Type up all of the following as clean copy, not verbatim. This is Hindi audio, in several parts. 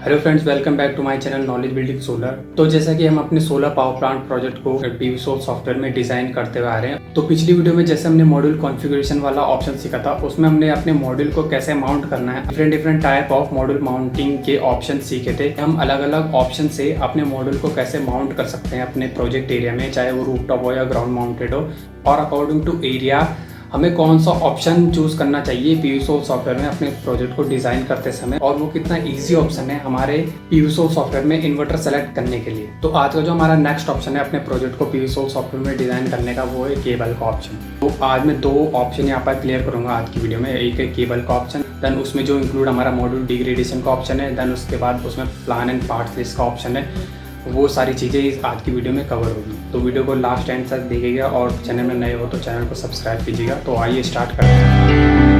Hello friends, welcome back to my channel knowledge building solar. तो जैसा कि हम अपने सोलर पावर प्लांट प्रोजेक्ट को पीवीसोल सॉफ्टवेयर में डिजाइन करते हुए आ रहे हैं। तो पिछली वीडियो में जैसे हमने मॉड्यूल कॉन्फ़िगरेशन वाला ऑप्शन सीखा था, उसमें हमने अपने मॉड्यूल को कैसे माउंट करना है, different type of module mounting के ऑप्शन सीखे थे। हम अलग अलग ऑप्शन से अपने मॉड्यूल को कैसे माउंट कर सकते हैं अपने प्रोजेक्ट एरिया में, चाहे वो रूफटॉप हो या ग्राउंड माउंटेड हो, और अकॉर्डिंग टू एरिया हमें कौन सा ऑप्शन चूज करना चाहिए पीवीसोल सॉफ्टवेयर में अपने प्रोजेक्ट को डिजाइन करते समय, और वो कितना इजी ऑप्शन है हमारे पीवीसोल सॉफ्टवेयर में इन्वर्टर सेलेक्ट करने के लिए। तो आज का जो हमारा नेक्स्ट ऑप्शन है अपने प्रोजेक्ट को पीवीसोल सॉफ्टवेयर में डिजाइन करने का, वो है केबल का ऑप्शन। तो आज मैं दो ऑप्शन यहाँ पर क्लियर करूंगा आज की वीडियो में। एक है केबल का ऑप्शन, देन उसमें जो इंक्लूड हमारा मॉड्यूल डिग्रेडेशन का ऑप्शन है, देन उसके बाद उसमें प्लान एंड पार्ट्स लिस्ट का ऑप्शन है। वो सारी चीज़ें इस आज की वीडियो में कवर होगी। तो वीडियो को लास्ट एंड तक देखिएगा, और चैनल में नए हो तो चैनल को सब्सक्राइब कीजिएगा। तो आइए स्टार्ट करते हैं।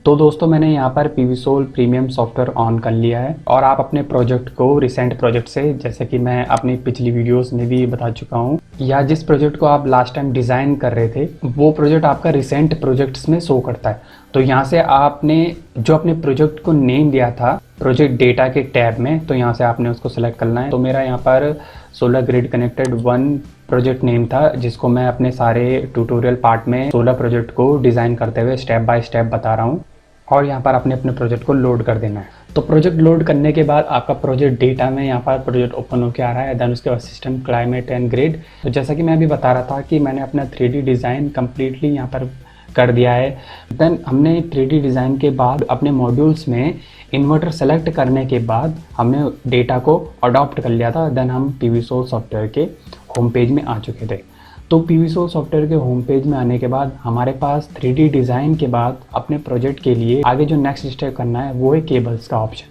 तो दोस्तों, मैंने यहाँ पर पीवीसोल प्रीमियम सॉफ्टवेयर ऑन कर लिया है, और आप अपने प्रोजेक्ट को रिसेंट प्रोजेक्ट से, जैसे कि मैं अपनी पिछली वीडियोस में भी बता चुका हूँ, या जिस प्रोजेक्ट को आप लास्ट टाइम डिज़ाइन कर रहे थे वो प्रोजेक्ट आपका रिसेंट प्रोजेक्ट्स में शो करता है। तो यहाँ से आपने जो अपने प्रोजेक्ट को नेम दिया था प्रोजेक्ट डेटा के टैब में, तो यहाँ से आपने उसको सेलेक्ट करना है। तो मेरा यहाँ पर solar grid connected 1 project name था, जिसको मैं अपने सारे ट्यूटोरियल पार्ट में सोलर प्रोजेक्ट को डिज़ाइन करते हुए स्टेप बाय स्टेप बता रहा हूँ। और यहाँ पर अपने प्रोजेक्ट को लोड कर देना है। तो प्रोजेक्ट लोड करने के बाद आपका प्रोजेक्ट डेटा में यहाँ पर प्रोजेक्ट ओपन होकर आ रहा है। देन उसके बाद सिस्टम, क्लाइमेट एंड ग्रिड। तो जैसा कि मैं अभी बता रहा था कि मैंने अपना 3D डिज़ाइन कम्प्लीटली यहाँ पर कर दिया है। देन हमने 3D डिज़ाइन के बाद अपने मॉड्यूल्स में इन्वर्टर सेलेक्ट करने के बाद हमने डेटा को अडॉप्ट कर लिया था। देन हम पीवीसोल सॉफ्टवेयर के होम पेज में आ चुके थे। तो पीवीसोल सॉफ्टवेयर के होम पेज में आने के बाद हमारे पास 3D डिज़ाइन के बाद अपने प्रोजेक्ट के लिए आगे जो नेक्स्ट स्टेप करना है वो है केबल्स का ऑप्शन।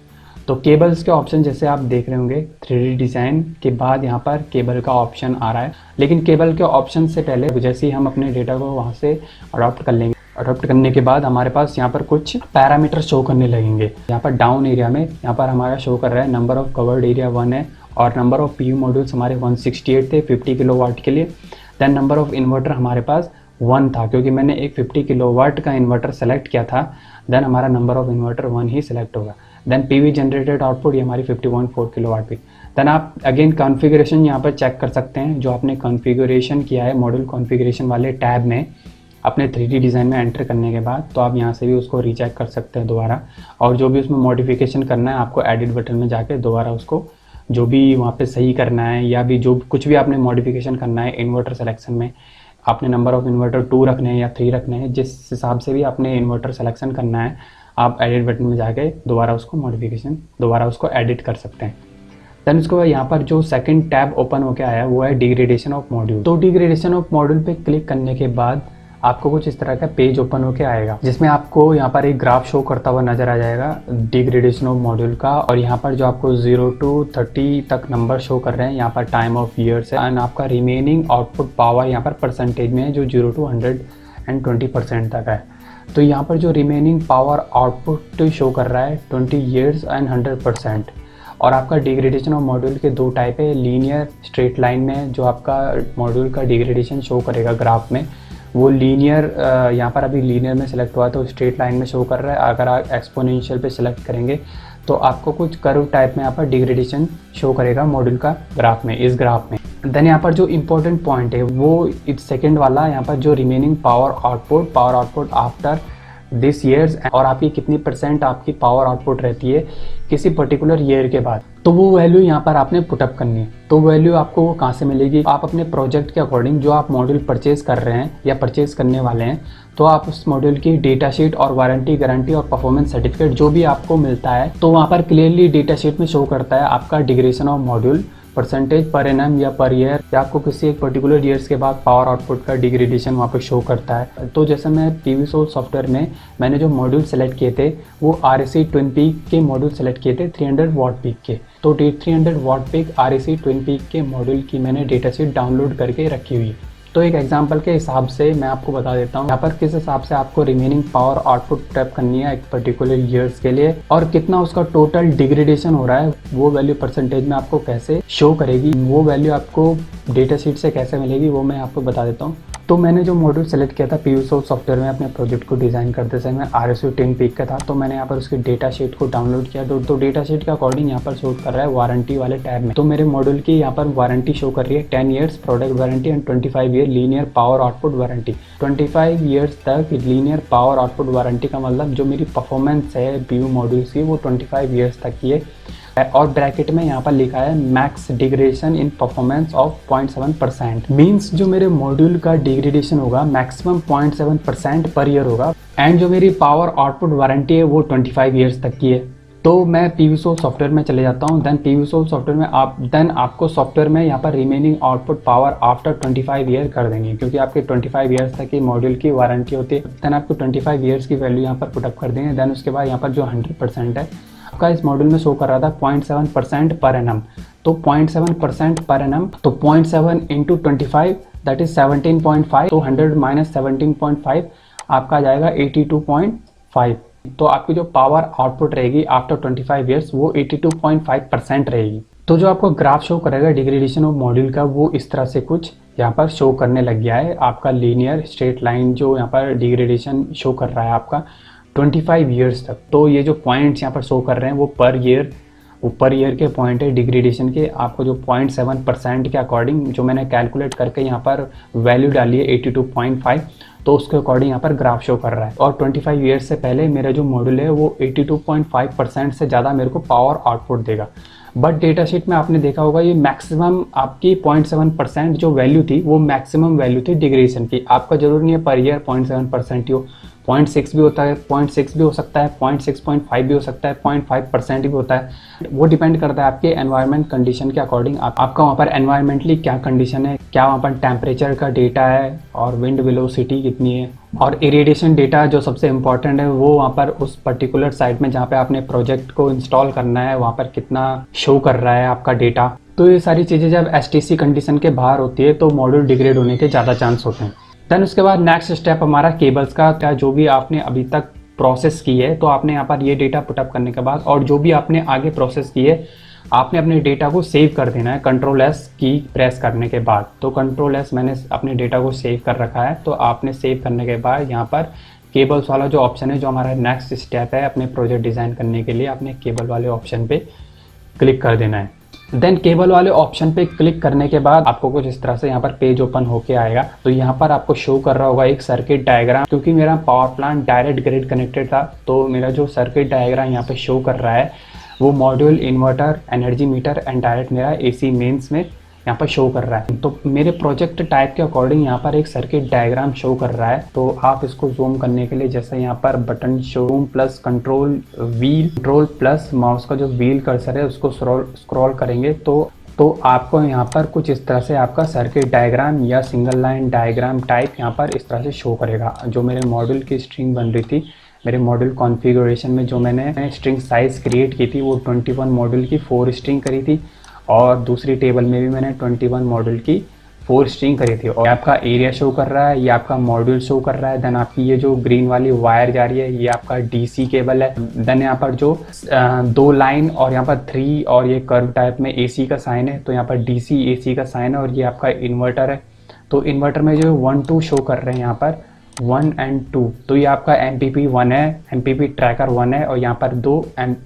तो केबल्स के ऑप्शन जैसे आप देख रहे होंगे, 3D डिज़ाइन के बाद यहाँ पर केबल का ऑप्शन आ रहा है। लेकिन केबल के ऑप्शन से पहले जैसे ही हम अपने डेटा को वहाँ से अडॉप्ट कर लेंगे, अडॉप्ट करने के बाद हमारे पास यहाँ पर कुछ पैरामीटर शो करने लगेंगे। यहाँ पर डाउन एरिया में यहाँ पर हमारा शो कर रहा है नंबर ऑफ कवर्ड एरिया 1 है, और नंबर ऑफ PV मॉड्यूल्स हमारे 168 थे 50 किलोवाट के लिए। देन नंबर ऑफ इन्वर्टर हमारे पास 1 था, क्योंकि मैंने एक 50 किलोवाट का इन्वर्टर सेलेक्ट किया था। देन हमारा number of inverter 1 he select होगा। देन PV जनरेटेड आउटपुट ये हमारी 51.4 किलोवाट पीक। देन आप अगेन कॉन्फ़िगरेशन यहाँ पर चेक कर सकते हैं, जो आपने कॉन्फ़िगरेशन किया है मॉड्यूल कॉन्फ़िगरेशन वाले टैब में अपने 3D डिज़ाइन में एंटर करने के बाद। तो आप यहाँ से भी उसको रीचेक कर सकते हैं दोबारा, और जो भी उसमें मॉडिफिकेशन करना है आपको एडिट बटन में जाके दोबारा उसको जो भी वहाँ पे सही करना है, या भी जो कुछ भी आपने मॉडिफिकेशन करना है इन्वर्टर सिलेक्शन में, आपने नंबर ऑफ इन्वर्टर 2 रखने हैं या 3 रखने हैं, जिस हिसाब से भी आपने इन्वर्टर सिलेक्शन करना है, आप एडिट बटन में जाके दोबारा उसको मॉडिफिकेशन दोबारा उसको एडिट कर सकते हैं। देन उसके बाद यहाँ पर जो सेकंड टैब ओपन होकर आया है वो है डिग्रेडेशन ऑफ मॉड्यूल। तो डिग्रेडेशन ऑफ मॉड्यूल पे क्लिक करने के बाद आपको कुछ इस तरह का पेज ओपन होकर आएगा, जिसमें आपको यहाँ पर एक ग्राफ शो करता हुआ नजर आ जाएगा डिग्रेडेशन ऑफ मॉड्यूल का। और यहाँ पर जो आपको 0 to 30 तक नंबर शो कर रहे हैं, यहाँ पर टाइम ऑफ ईयर्स है, एंड आपका रिमेनिंग आउटपुट पावर यहाँ पर परसेंटेज में है, जो 0 to 120% तक है। तो यहाँ पर जो रिमेनिंग पावर आउटपुट शो कर रहा है 20 ईयर्स एंड 100%। और आपका डिग्रेडेशन ऑफ मॉड्यूल के 2 टाइप है, लीनियर स्ट्रेट लाइन में जो आपका मॉड्यूल का डिग्रेडेशन शो करेगा ग्राफ में, वो लीनियर यहाँ पर अभी लीनियर में सेलेक्ट हुआ है तो स्ट्रेट लाइन में शो कर रहा है। अगर आप एक्सपोनेंशियल पे सेलेक्ट करेंगे तो आपको कुछ कर्व टाइप में यहाँ पर डिग्रेडेशन शो करेगा मॉड्यूल का ग्राफ में, इस ग्राफ में। देन यहाँ पर जो इम्पोर्टेंट पॉइंट है वो इस सेकेंड वाला, यहाँ पर जो remaining power output after this years, और आपकी कितनी % आपकी पावर आउटपुट रहती है किसी पर्टिकुलर ईयर के बाद, तो वो वैल्यू यहाँ पर आपने पुटअप करनी है। तो वैल्यू आपको वो कहाँ से मिलेगी? आप अपने प्रोजेक्ट के अकॉर्डिंग जो आप मॉड्यूल परचेज कर रहे हैं या परचेज करने वाले हैं, तो आप उस मॉड्यूल की डेटा शीट और वारंटी गारंटी और परफॉर्मेंस सर्टिफिकेट जो भी आपको मिलता है, तो वहाँ पर क्लियरली डेटा शीट में शो करता है आपका degradation of module percentage per annum या पर ईयर, या आपको किसी एक पर्टिकुलर ईयर्स के बाद पावर आउटपुट का डिग्रेडेशन वहाँ पे शो करता है। तो जैसे मैं पीवीसोल सॉफ्टवेयर में मैंने जो मॉड्यूल सेलेक्ट किए थे वो REC ट्विन पीक के मॉड्यूल सेलेक्ट किए थे 300 वाट पीक के। तो 300 watt peak REC twin peak के मॉड्यूल की मैंने डेटा शीट डाउनलोड करके रखी हुई है। तो एक एग्जांपल के हिसाब से मैं आपको बता देता हूँ यहाँ पर किस हिसाब से आपको रिमेनिंग पावर आउटपुट टैप करनी है एक पर्टिकुलर ईयर्स के लिए, और कितना उसका टोटल डिग्रेडेशन हो रहा है, वो वैल्यू परसेंटेज में आपको कैसे शो करेगी, वो वैल्यू आपको डेटा शीट से कैसे मिलेगी, वो मैं आपको बता देता हूँ। तो मैंने जो मॉड्यूल सेलेक्ट किया था PVSol सॉफ्टवेयर में अपने प्रोजेक्ट को डिज़ाइन करते समय RSU 10 पीक का था, तो मैंने यहाँ पर उसके डेटा शीट को डाउनलोड किया। तो डेटा शीट के अकॉर्डिंग यहाँ पर शो कर रहा है वारंटी वाले टैब में। तो मेरे मॉड्यूल की यहाँ पर वारंटी शो कर रही है 10 years product warranty and 25 year linear power output warranty. 25 years तक लीनियर पावर आउटपुट वारंटी का मतलब जो मेरी परफॉर्मेंस है PV मॉड्यूल्स की वो 25 ईयर्स तक की है। और ब्रैकेट में यहाँ पर लिखा है max degradation in performance of 0.7%। Means जो मेरे मॉड्यूल का डिग्रेडेशन होगा मैक्सिमम 0.7% पर ईयर होगा। एंड जो मेरी पावर आउटपुट वारंटी है वो 25 ईयर्स तक की है। तो मैं PVSol सॉफ्टवेयर में चले जाता हूँ। देन PVSol सॉफ्टवेयर में आपको सॉफ्टवेयर में यहाँ पर remaining output power after 25 year कर देंगे, क्योंकि आपके 25 ईयर्स तक की मॉड्यूल की वारंटी होती है। देन आपको 25 ईयर्स की वैल्यू यहाँ पर पुटअप कर देंगे। देन उसके बाद यहाँ पर जो 100% है आपका इस मॉड्यूल में शो कर रहा था 0.7% पर एनम। तो 0.7% पर एनम, तो 0.7 इंटू 25 दैट इज 17.5। तो 100 माइनस 17.5 आपका आ जाएगा 82.5। तो आपकी जो पावर आउटपुट रहेगी आफ्टर 25 ईयर्स वो 82.5% रहेगी। तो जो आपको ग्राफ शो करेगा डिग्रेडेशन ऑफ मॉड्यूल का वो इस तरह से कुछ यहाँ पर शो करने लग गया है। आपका लीनियर स्ट्रेट लाइन जो यहाँ पर डिग्रेडेशन शो कर रहा है आपका 25 ईयर्स तक। तो ये जो पॉइंट्स यहाँ पर शो कर रहे हैं वो पर ईयर के पॉइंट है डिग्रेडेशन के। आपको जो 0.7% के अकॉर्डिंग जो मैंने कैलकुलेट करके यहाँ पर वैल्यू डाली है 82.5, तो उसके अकॉर्डिंग यहाँ पर ग्राफ शो कर रहा है। और 25 ईयर्स से पहले मेरा जो मॉड्यूल है वो 82.5% से ज़्यादा मेरे को पावर आउटपुट देगा। बट डेटा शीट में आपने देखा होगा ये मैक्सिमम आपकी 0.7% जो वैल्यू थी वो मैक्सिमम वैल्यू थी डिग्रेडेशन की। आपका जरूरी नहीं है पर ईयर 0.7% ही हो, 0.6 भी होता है, 0.6 भी हो सकता है, 0.6.5 भी हो सकता है, 0.5% भी होता है। वो डिपेंड करता है आपके एनवायरनमेंट कंडीशन के अकॉर्डिंग। आपका वहाँ पर एनवायरमेंटली क्या कंडीशन है, क्या वहाँ पर टेम्परेचर का डेटा है और विंड वेलोसिटी कितनी है, और इरेडिएशन डेटा जो सबसे इम्पॉर्टेंट है वो वहाँ पर उस पर्टिकुलर साइट में जहाँ पे आपने प्रोजेक्ट को इंस्टॉल करना है वहाँ पर कितना शो कर रहा है आपका डेटा। तो ये सारी चीज़ें जब STC कंडीशन के बाहर होती है तो मॉड्यूल डिग्रेड होने के ज़्यादा चांस होते हैं। देन उसके बाद नेक्स्ट स्टेप हमारा केबल्स का। क्या जो भी आपने अभी तक प्रोसेस की है तो आपने यहाँ पर ये डेटा पुटअप करने के बाद और जो भी आपने आगे प्रोसेस की है आपने अपने डेटा को सेव कर देना है Ctrl+S की प्रेस करने के बाद। तो Ctrl+S मैंने अपने डेटा को सेव कर रखा है। तो आपने सेव करने के बाद यहाँ पर केबल्स वाला जो ऑप्शन है जो हमारा नेक्स्ट स्टेप है अपने प्रोजेक्ट डिज़ाइन करने के लिए, आपने केबल वाले ऑप्शन पे क्लिक कर देना है। देन केबल वाले ऑप्शन पे क्लिक करने के बाद आपको कुछ इस तरह से यहाँ पर पेज ओपन होके आएगा। तो यहाँ पर आपको शो कर रहा होगा एक सर्किट डायग्राम। क्योंकि मेरा power plant direct grid connected था तो मेरा जो सर्किट डायग्राम यहाँ पे शो कर रहा है वो module, inverter, energy meter and direct मेरा AC मेंस में यहाँ पर शो कर रहा है। तो मेरे प्रोजेक्ट टाइप के अकॉर्डिंग यहाँ पर एक सर्किट डायग्राम शो कर रहा है। तो आप इसको जूम करने के लिए जैसे यहाँ पर button show plus control plus mouse का जो व्हील कर्सर है उसको स्क्रॉल करेंगे तो आपको यहाँ पर कुछ इस तरह से आपका सर्किट डायग्राम या सिंगल लाइन डायग्राम टाइप यहाँ पर इस तरह से शो करेगा। जो मेरे मॉड्यूल की स्ट्रिंग बन रही थी, मेरे मॉड्यूल कॉन्फ़िगरेशन में जो मैंने स्ट्रिंग साइज़ क्रिएट की थी वो 21 मॉड्यूल की 4 स्ट्रिंग करी थी और दूसरी टेबल में भी मैंने 21 मॉड्यूल की 4 स्ट्रिंग करी थी। और आपका एरिया शो कर रहा है, ये आपका मॉड्यूल शो कर रहा है। देन आपकी ये जो ग्रीन वाली वायर जा रही है ये आपका DC केबल है। देन यहाँ पर जो 2 लाइन और यहाँ पर 3 और ये कर्व टाइप में AC का साइन है, तो यहाँ पर DC AC का साइन है और ये आपका इन्वर्टर है। तो इन्वर्टर में जो 1 2 शो कर रहे हैं यहाँ पर 1 and 2, तो ये आपका MPP 1 है, MPP ट्रैकर 1 है और यहाँ पर 2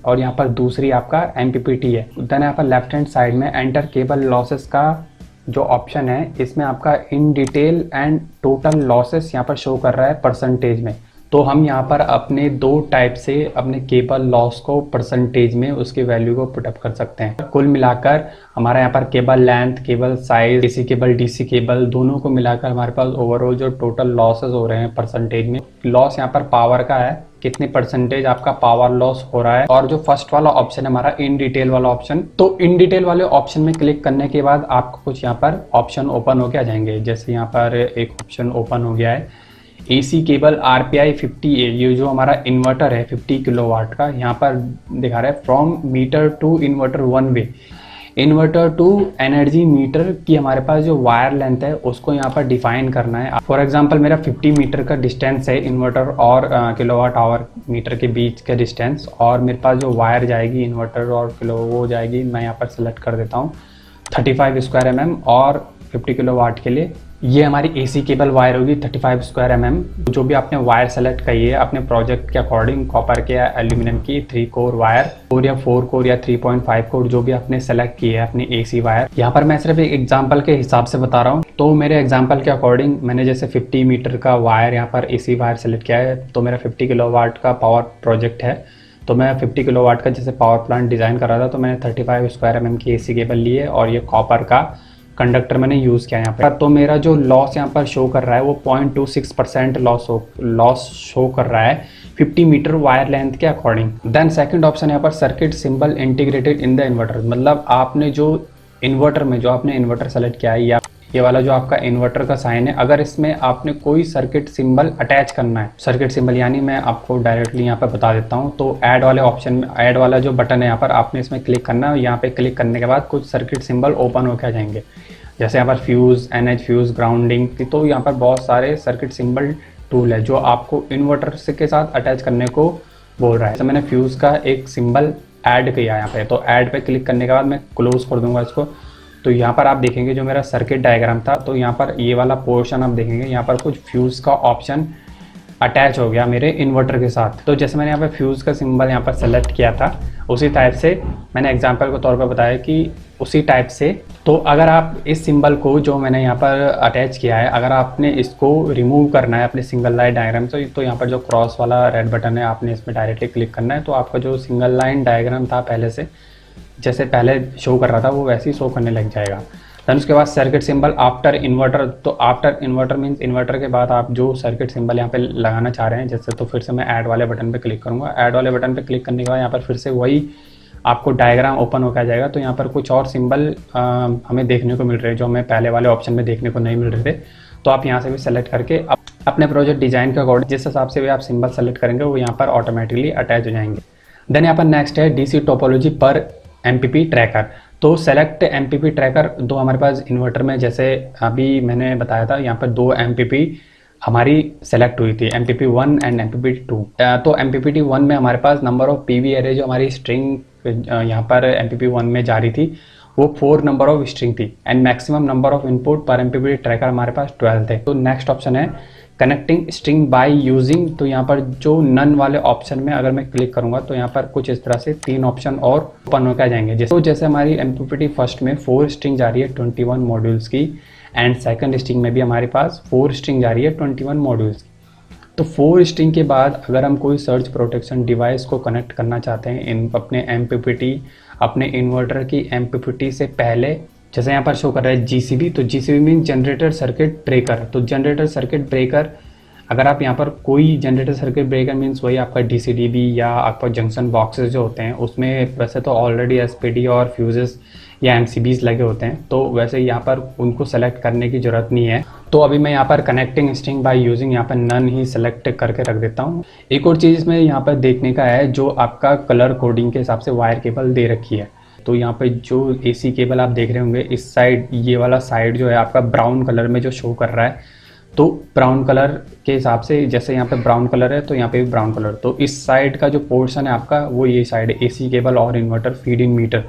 और यहाँ पर दूसरी आपका MPPT है। देन यहाँ पर लेफ्ट हैंड साइड में एंटर केबल लॉसेस का जो ऑप्शन है इसमें आपका in detail and total losses यहाँ पर शो कर रहा है परसेंटेज में। तो हम यहाँ पर अपने 2 टाइप से अपने केबल लॉस को परसेंटेज में उसकी वैल्यू को पुटअप कर सकते हैं। कुल मिलाकर हमारा यहाँ पर cable length, cable size, AC cable, DC cable दोनों को मिलाकर हमारे पास ओवरऑल जो टोटल लॉसेस हो रहे हैं परसेंटेज में। लॉस यहाँ पर पावर का है, कितने परसेंटेज आपका पावर लॉस हो रहा है। और जो फर्स्ट वाला ऑप्शन है हमारा इन डिटेल वाला ऑप्शन, तो इन डिटेल वाले ऑप्शन में क्लिक करने के बाद आपको कुछ यहाँ पर ऑप्शन ओपन होके आ जाएंगे। जैसे यहाँ पर एक ऑप्शन ओपन हो गया है AC केबल RPI 50A, ये जो हमारा इन्वर्टर है 50 किलोवाट का, यहाँ पर दिखा रहा है from meter to inverter 1 way, inverter to energy meter की हमारे पास जो वायर लेंथ है उसको यहाँ पर डिफाइन करना है। फॉर एग्जांपल मेरा 50 मीटर का डिस्टेंस है इन्वर्टर और किलोवाट आवर मीटर के बीच का डिस्टेंस, और मेरे पास जो वायर जाएगी इन्वर्टर और किलो वो जाएगी, मैं यहाँ पर सेलेक्ट कर देता हूँ 35 स्क्वायर mm और 50 किलोवाट के लिए ये हमारी एसी केबल वायर होगी 35 स्क्वायर mm। जो भी आपने वायर सेलेक्ट की है अपने प्रोजेक्ट के अकॉर्डिंग, कॉपर के या एल्यूमिनियम की 3 कोर वायर, 4 या 4 कोर या 3.5 कोर, जो भी आपने सेलेक्ट की है अपनी एसी वायर। यहाँ पर मैं सिर्फ एक एग्जांपल के हिसाब से बता रहा हूँ। तो मेरे एग्जांपल के अकॉर्डिंग मैंने जैसे 50 मीटर का वायर यहाँ पर एसी वायर सेलेक्ट किया है। तो मेरा 50 किलोवाट का पावर प्रोजेक्ट है। तो मैं 50 किलोवाट का जैसे पावर प्लांट डिज़ाइन कर रहा था, तो मैंने 35 स्क्वायर mm की एसी केबल ली है और ये कॉपर का कंडक्टर मैंने यूज़ किया यहाँ पर। तो मेरा जो लॉस यहाँ पर शो कर रहा है वो 0.26% लॉस शो कर रहा है 50 मीटर वायर लेंथ के अकॉर्डिंग। देन सेकंड ऑप्शन यहाँ पर circuit symbol integrated in the inverter. मतलब आपने जो इन्वर्टर में जो आपने इन्वर्टर सेलेक्ट किया है या ये वाला जो आपका इन्वर्टर का साइन है, अगर इसमें आपने कोई सर्किट सिंबल अटैच करना है, सर्किट सिंबल यानी मैं आपको डायरेक्टली यहाँ पर बता देता हूँ। तो ऐड वाले ऑप्शन में, ऐड वाला जो बटन है यहाँ पर, आपने इसमें क्लिक करना है। यहाँ पे क्लिक करने के बाद कुछ सर्किट सिंबल ओपन होकर आ जाएंगे, जैसे यहाँ पर फ्यूज़, NH फ्यूज़, ग्राउंडिंग। तो यहाँ पर बहुत सारे सर्किट सिंबल टूल है जो आपको इन्वर्टर से के साथ अटैच करने को बोल रहा है। तो मैंने फ्यूज़ का एक सिंबल ऐड किया यहाँ पे। तो ऐड पे क्लिक करने के बाद मैं क्लोज कर दूंगा इसको। तो यहाँ पर आप देखेंगे जो मेरा सर्किट डायग्राम था, तो यहाँ पर ये वाला पोर्शन आप देखेंगे, यहाँ पर कुछ फ्यूज़ का ऑप्शन अटैच हो गया मेरे इन्वर्टर के साथ। तो जैसे मैंने यहाँ पर फ्यूज़ का सिंबल यहाँ पर सेलेक्ट किया था, उसी टाइप से मैंने एग्जांपल के तौर पर बताया कि उसी टाइप से। तो अगर आप इस सिंबल को जो मैंने यहाँ पर अटैच किया है, अगर आपने इसको रिमूव करना है अपने सिंगल लाइन डायग्राम से, तो यहाँ पर जो क्रॉस वाला रेड बटन है, आपने इसमें डायरेक्टली क्लिक करना है। तो आपका जो सिंगल लाइन डायग्राम था पहले से, जैसे पहले शो कर रहा था, वो वैसे ही शो करने लग जाएगा। देन उसके बाद सर्किट सिंबल आफ्टर इन्वर्टर। तो आफ्टर इन्वर्टर मीन्स इन्वर्टर के बाद आप जो सर्किट सिंबल यहाँ पे लगाना चाह रहे हैं, जैसे, तो फिर से मैं ऐड वाले बटन पे क्लिक करूँगा। ऐड वाले बटन पे क्लिक करने के बाद यहाँ पर फिर से वही आपको डायग्राम ओपन होकर आ जाएगा। तो यहाँ पर कुछ और सिंबल हमें देखने को मिल रहे हैं जो हमें पहले वाले ऑप्शन में देखने को नहीं मिल रहे थे। तो आप यहाँ से भी सेलेक्ट करके अपने प्रोजेक्ट डिज़ाइन के अकॉर्डिंग जिस हिसाब से भी आप सिंबल सेलेक्ट करेंगे वो यहाँ पर ऑटोमेटिकली अटैच हो जाएंगे। देन यहाँ पर नेक्स्ट है DC टोपोलॉजी पर MPP ट्रैकर। तो सेलेक्ट MPP ट्रैकर। दो हमारे पास इन्वर्टर में, जैसे अभी मैंने बताया था, यहाँ पर 2 MPP हमारी सेलेक्ट हुई थी, MPP1 एंड MPP2। तो MPPT1 में हमारे पास नंबर ऑफ PV एरे जो हमारी स्ट्रिंग यहाँ पर MPP1 में जा रही थी वो 4 नंबर ऑफ स्ट्रिंग थी and maximum number of input पर MPP ट्रैकर हमारे पास 12 थे। तो नेक्स्ट ऑप्शन है कनेक्टिंग स्ट्रिंग बाय यूजिंग। तो यहाँ पर जो नन वाले ऑप्शन में अगर मैं क्लिक करूँगा तो यहाँ पर कुछ इस तरह से 3 ऑप्शन और ओपन होकर आ जाएंगे। तो जैसे हमारी MPPT फर्स्ट में 4 स्ट्रिंग जा रही है 21 मॉड्यूल्स की, एंड सेकंड स्ट्रिंग में भी हमारे पास 4 स्ट्रिंग जा रही है 21 मॉड्यूल्स की। तो 4 स्ट्रिंग के बाद अगर हम कोई सर्च प्रोटेक्शन डिवाइस को कनेक्ट करना चाहते हैं इन अपने MPPT, अपने इन्वर्टर की MPPT से पहले, जैसे यहाँ पर शो कर रहा है GCB। तो GCB mean generator circuit breaker. तो जनरेटर सर्किट ब्रेकर, अगर आप यहाँ पर कोई जनरेटर सर्किट ब्रेकर मीन्स वही आपका DCDB या आपका जंक्शन बॉक्सेस जो होते हैं, उसमें वैसे तो ऑलरेडी SPD और फ्यूजेस या MCBs लगे होते हैं, तो वैसे यहाँ पर उनको सेलेक्ट करने की ज़रूरत नहीं है। तो अभी मैं यहाँ पर कनेक्टिंग स्ट्रिंग बाय यूजिंग यहाँ पर नन ही सेलेक्ट करके रख देता हूँ। एक और चीज़ इसमें यहाँ पर देखने का है, जो आपका कलर कोडिंग के हिसाब से वायर केबल दे रखी है। तो यहाँ पे जो AC केबल आप देख रहे होंगे, इस साइड, ये वाला साइड जो है आपका ब्राउन कलर में जो शो कर रहा है, तो ब्राउन कलर के हिसाब से, जैसे यहाँ पे ब्राउन कलर है तो यहाँ पे भी ब्राउन कलर। तो इस साइड का जो पोर्शन है आपका वो ये साइड है, AC केबल और इन्वर्टर फीड इन मीटर।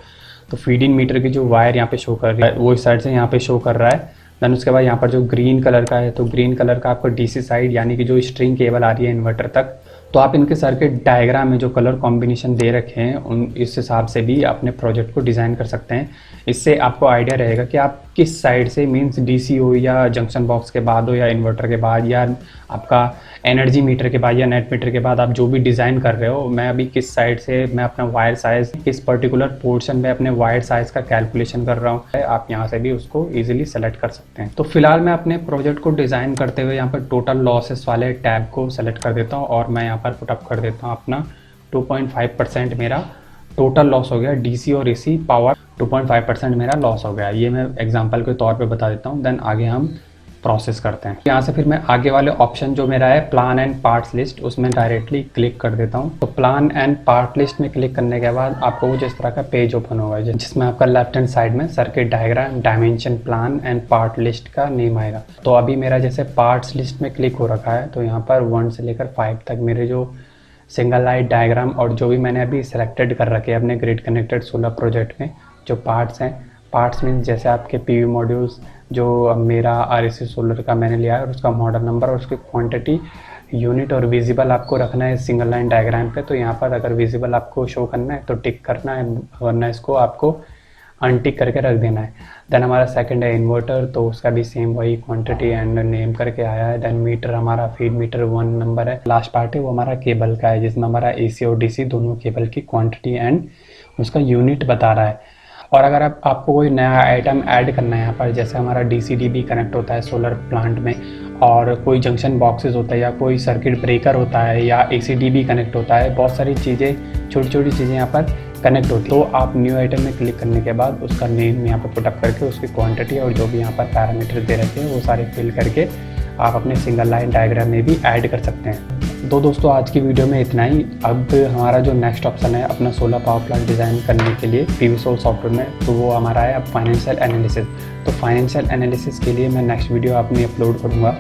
तो फीड इन मीटर की जो वायर यहाँ पे शो कर रही है वो इस साइड से यहाँ पे शो कर रहा है। देन उसके बाद यहाँ पर जो ग्रीन कलर का है, तो ग्रीन कलर का आपको DC साइड यानी कि जो स्ट्रिंग केबल आ रही है इन्वर्टर तक। तो आप इनके सर्किट डायग्राम में जो कलर कॉम्बिनेशन दे रखे हैं उन इस हिसाब से भी अपने प्रोजेक्ट को डिज़ाइन कर सकते हैं। इससे आपको आइडिया रहेगा कि आप किस साइड से, मींस DC हो या जंक्शन बॉक्स के बाद हो या इन्वर्टर के बाद या आपका एनर्जी मीटर के बाद या नेट मीटर के बाद आप जो भी डिज़ाइन कर रहे हो, मैं अभी किस साइड से मैं अपना वायर साइज़, किस पर्टिकुलर पोर्शन में अपने वायर साइज़ का कैलकुलेशन कर रहा हूँ, आप यहाँ से भी उसको ईजिली सेलेक्ट कर सकते हैं। तो फिलहाल मैं अपने प्रोजेक्ट को डिज़ाइन करते हुए यहाँ पर टोटल लॉसेस वाले टैब को सेलेक्ट कर देता हूँ और मैं यहाँ पर पुटअप कर देता हूँ अपना 2.5% मेरा टोटल लॉस हो गया। DC और AC पावर 2.5% मेरा लॉस हो गया। ये मैं एग्जांपल के तौर पे बता देता हूँ, देन आगे हम प्रोसेस करते हैं। यहाँ से फिर मैं आगे वाले ऑप्शन जो मेरा है प्लान एंड पार्ट्स लिस्ट, उसमें डायरेक्टली क्लिक कर देता हूँ। तो प्लान एंड पार्ट लिस्ट में क्लिक करने के बाद आपको कुछ इस तरह का पेज ओपन होगा, जिसमें आपका लेफ्ट हैंड साइड में circuit diagram, dimension, plan and part list का नेम आएगा। तो अभी मेरा जैसे पार्ट्स लिस्ट में क्लिक हो रखा है, तो यहाँ पर 1 से लेकर 5 तक मेरे जो सिंगल लाइट डायग्राम और जो भी मैंने अभी सेलेक्टेड कर रखे हैं अपने ग्रिड कनेक्टेड सोलर प्रोजेक्ट में जो पार्ट्स हैं, पार्ट्स मीन्स जैसे आपके PV मॉड्यूल्स, जो मेरा REC सोलर का मैंने लिया है, और उसका मॉडल नंबर और उसकी क्वांटिटी, यूनिट और विजिबल आपको रखना है सिंगल लाइन डायग्राम पे। तो यहाँ पर अगर विजिबल आपको शो करना है तो टिक करना है, वरना इसको आपको अनटिक करके रख देना है। देन हमारा सेकंड है इन्वर्टर, तो उसका भी सेम वही क्वांटिटी एंड नेम करके आया है। देन मीटर, हमारा फीड मीटर 1 नंबर है। लास्ट पार्ट है वो हमारा केबल का है, जिसमें हमारा AC और DC दोनों केबल की क्वांटिटी एंड उसका यूनिट बता रहा है। और अगर आपको कोई नया आइटम ऐड करना है यहाँ पर, जैसे हमारा DC-DB कनेक्ट होता है सोलर प्लांट में, और कोई जंक्शन बॉक्सेस होता है, या कोई सर्किट ब्रेकर होता है, या AC-DB कनेक्ट होता है, बहुत सारी चीज़ें, छोटी छोटी चीज़ें यहाँ पर कनेक्ट होती है। तो आप न्यू आइटम में क्लिक करने के बाद उसका नेम यहाँ पर पुटअप करके उसकी क्वांटिटी और जो भी यहाँ पर पैरामीटर दे रखे हैं वो सारे फिल करके आप अपने सिंगल लाइन डायग्राम में भी ऐड कर सकते हैं। तो दोस्तों आज की वीडियो में इतना ही। अब हमारा जो नेक्स्ट ऑप्शन है अपना सोलर पावर प्लांट डिज़ाइन करने के लिए PVSol सॉफ्टवेयर में, तो वो हमारा है अब फाइनेंशियल एनालिसिस। तो फाइनेंशियल एनालिसिस के लिए मैं नेक्स्ट वीडियो अपनी अपलोड करूँगा।